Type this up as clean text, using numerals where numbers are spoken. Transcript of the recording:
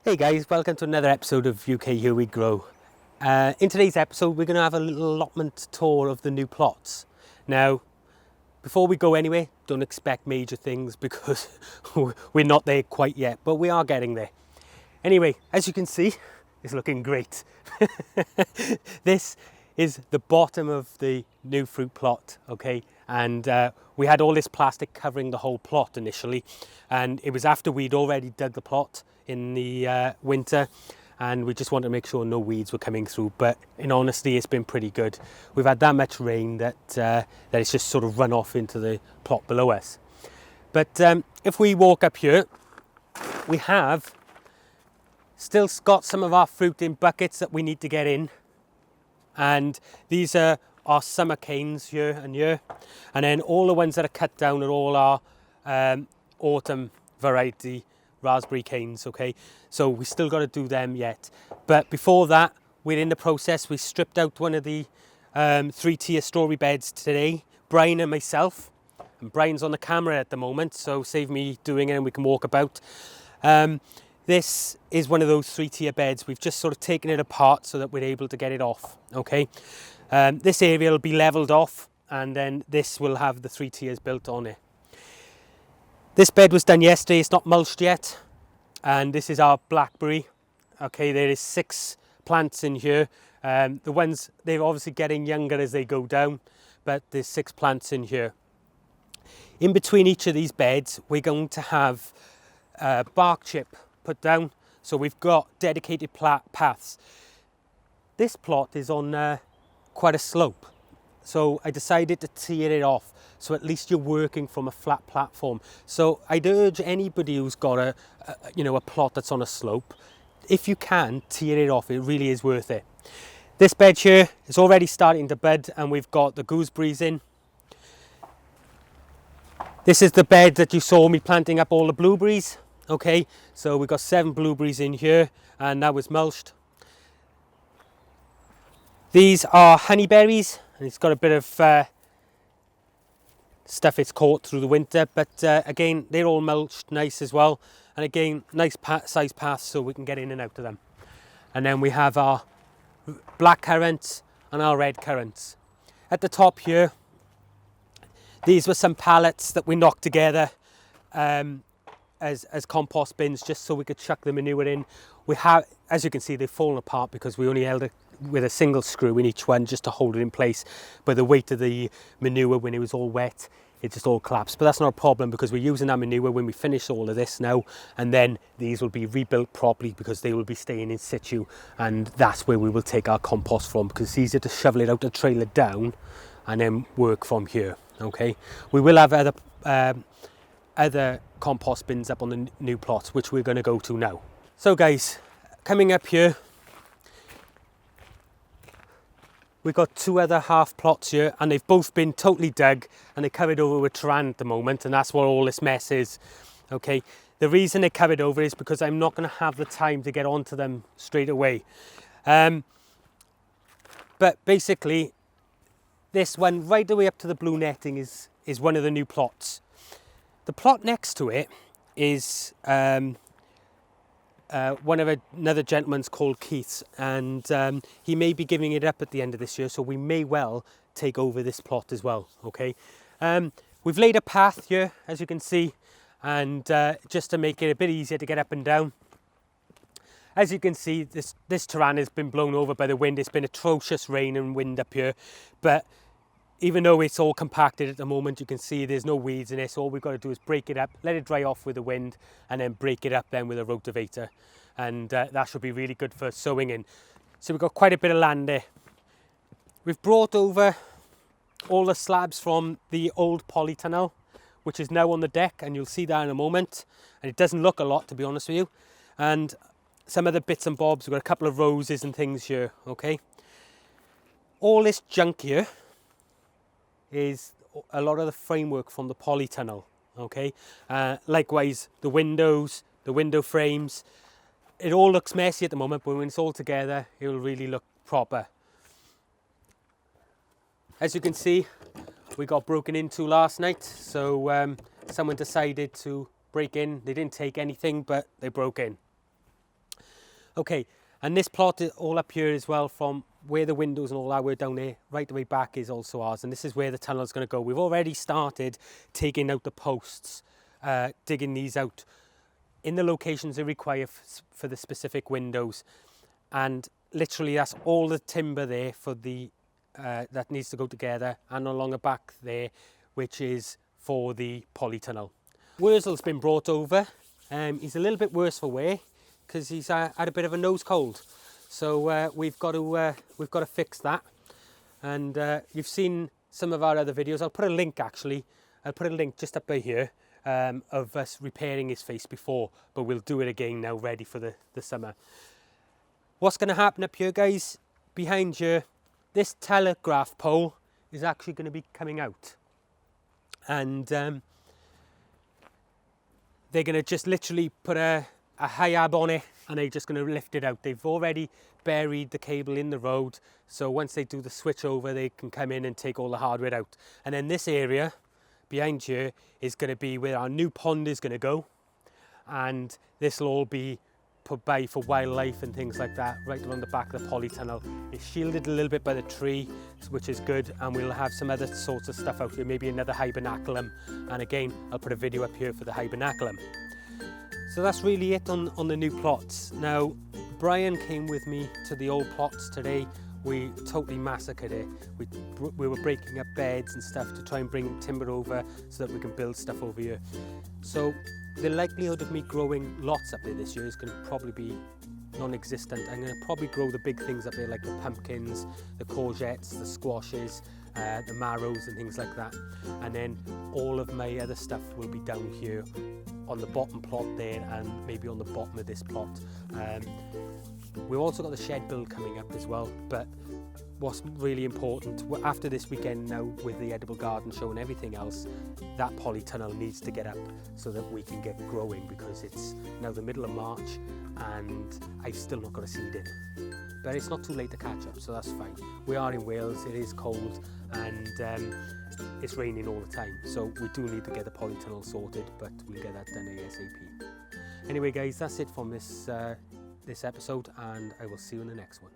Hey guys, welcome to another episode of UK Here We Grow. In today's episode we're going to have a little allotment tour of the new plots. Now, before we go anywhere, don't expect major things because we're not there quite yet, but we are getting there. Anyway, as you can see, it's looking great. This is the bottom of the new fruit plot, okay? And we had all this plastic covering the whole plot initially, and it was after we'd already dug the plot in the winter, and we just wanted to make sure no weeds were coming through. But in honesty, it's been pretty good. We've had that much rain that it's just sort of run off into the plot below us. But if we walk up here, we have still got some of our fruit in buckets that we need to get in, and these are our summer canes here and here, and then all the ones that are cut down are all our autumn variety raspberry canes, okay? So we still got to do them yet. But before that, we're in the process. We stripped out one of the 3-tier strawberry beds today, Brian and myself, and Brian's on the camera at the moment, so save me doing it and we can walk about. This is one of those 3-tier beds. We've just sort of taken it apart so that we're able to get it off, okay? This area will be leveled off, and then this will have the 3 tiers built on it. This bed was done yesterday, it's not mulched yet, and this is our blackberry. Okay, there is 6 plants in here. The ones, they're obviously getting younger as they go down, but there's 6 plants in here. In between each of these beds, we're going to have bark chip put down, so we've got dedicated paths. This plot is on quite a slope, so I decided to tear it off, so at least you're working from a flat platform. So I'd urge anybody who's got a plot that's on a slope, if you can, tear it off. It really is worth it. This bed here is already starting to bud, and we've got the gooseberries in. This is the bed that you saw me planting up all the blueberries. Okay, so we've got 7 blueberries in here, and that was mulched. These are honeyberries, and it's got a bit of stuff it's caught through the winter, but again, they're all mulched nice as well, and again, nice size paths so we can get in and out of them. And then we have our black currants and our red currants. At the top here, these were some pallets that we knocked together as compost bins, just so we could chuck the manure in. We have, as you can see, they've fallen apart because we only held it with a single screw in each one just to hold it in place. But the weight of the manure, when it was all wet, it just all collapsed. But that's not a problem because we're using that manure when we finish all of this now, and then these will be rebuilt properly because they will be staying in situ, and that's where we will take our compost from, because it's easier to shovel it out and trail it down and then work from here. Okay, we will have other compost bins up on the new plots, which we're going to go to now. So guys, coming up here, we've got 2 other half plots here, and they've both been totally dug and they're covered over with terrain at the moment, and that's what all this mess is. Okay, the reason they're covered over is because I'm not going to have the time to get onto them straight away. But basically, this one right the way up to the blue netting is one of the new plots. The plot next to it is one of another gentleman's called Keith's, and he may be giving it up at the end of this year, so we may well take over this plot as well. Okay, we've laid a path here, as you can see, and just to make it a bit easier to get up and down. As you can see, this terrain has been blown over by the wind. It's been atrocious rain and wind up here, but even though it's all compacted at the moment, you can see there's no weeds in it. So all we've got to do is break it up, let it dry off with the wind, and then break it up then with a rotavator. And that should be really good for sowing in. So we've got quite a bit of land there. We've brought over all the slabs from the old polytunnel, which is now on the deck, and you'll see that in a moment. And it doesn't look a lot, to be honest with you. And some other bits and bobs. We've got a couple of roses and things here, okay? All this junk here is a lot of the framework from the polytunnel, okay? Likewise, the windows, the window frames. It all looks messy at the moment, but when it's all together, it will really look proper. As you can see, we got broken into last night, so someone decided to break in. They didn't take anything, but they broke in. Okay, and this plot is all up here as well, from where the windows and all that were down there, right the way back is also ours, and this is where the tunnel is going to go. We've already started taking out the posts, digging these out in the locations they require for the specific windows, and literally that's all the timber there for the that needs to go together, and along the back there, which is for the polytunnel. Wurzel's been brought over. He's a little bit worse for wear because he's had a bit of a nose cold, so we've got to fix that. And you've seen some of our other videos. I'll put a link actually. I'll put a link just up by here of us repairing his face before, but we'll do it again now, ready for the summer. What's going to happen up here, guys? Behind you, this telegraph pole is actually going to be coming out, and they're going to just literally put a high-ab on it, and they're just going to lift it out. They've already buried the cable in the road, so once they do the switch over, they can come in and take all the hardware out. And then this area behind here is going to be where our new pond is going to go, and this will all be put by for wildlife and things like that, right around the back of the polytunnel. It's shielded a little bit by the tree, which is good, and we'll have some other sorts of stuff out here, maybe another hibernaculum, and again I'll put a video up here for the hibernaculum. So that's really it on the new plots. Now Brian came with me to the old plots today. We totally massacred it. We were breaking up beds and stuff to try and bring timber over so that we can build stuff over here. So the likelihood of me growing lots up there this year is going to probably be non-existent. I'm going to probably grow the big things up there, like the pumpkins, the courgettes, the squashes, the marrows and things like that. And then all of my other stuff will be down here on the bottom plot there, and maybe on the bottom of this plot. We've also got the shed build coming up as well, but what's really important, after this weekend now with the edible garden show and everything else, that polytunnel needs to get up so that we can get growing, because it's now the middle of March and I've still not got a seed in. But it's not too late to catch up, so that's fine. We are in Wales, it is cold, and it's raining all the time, so we do need to get the polytunnel sorted, but we'll get that done ASAP. Anyway guys, that's it from this episode, and I will see you in the next one.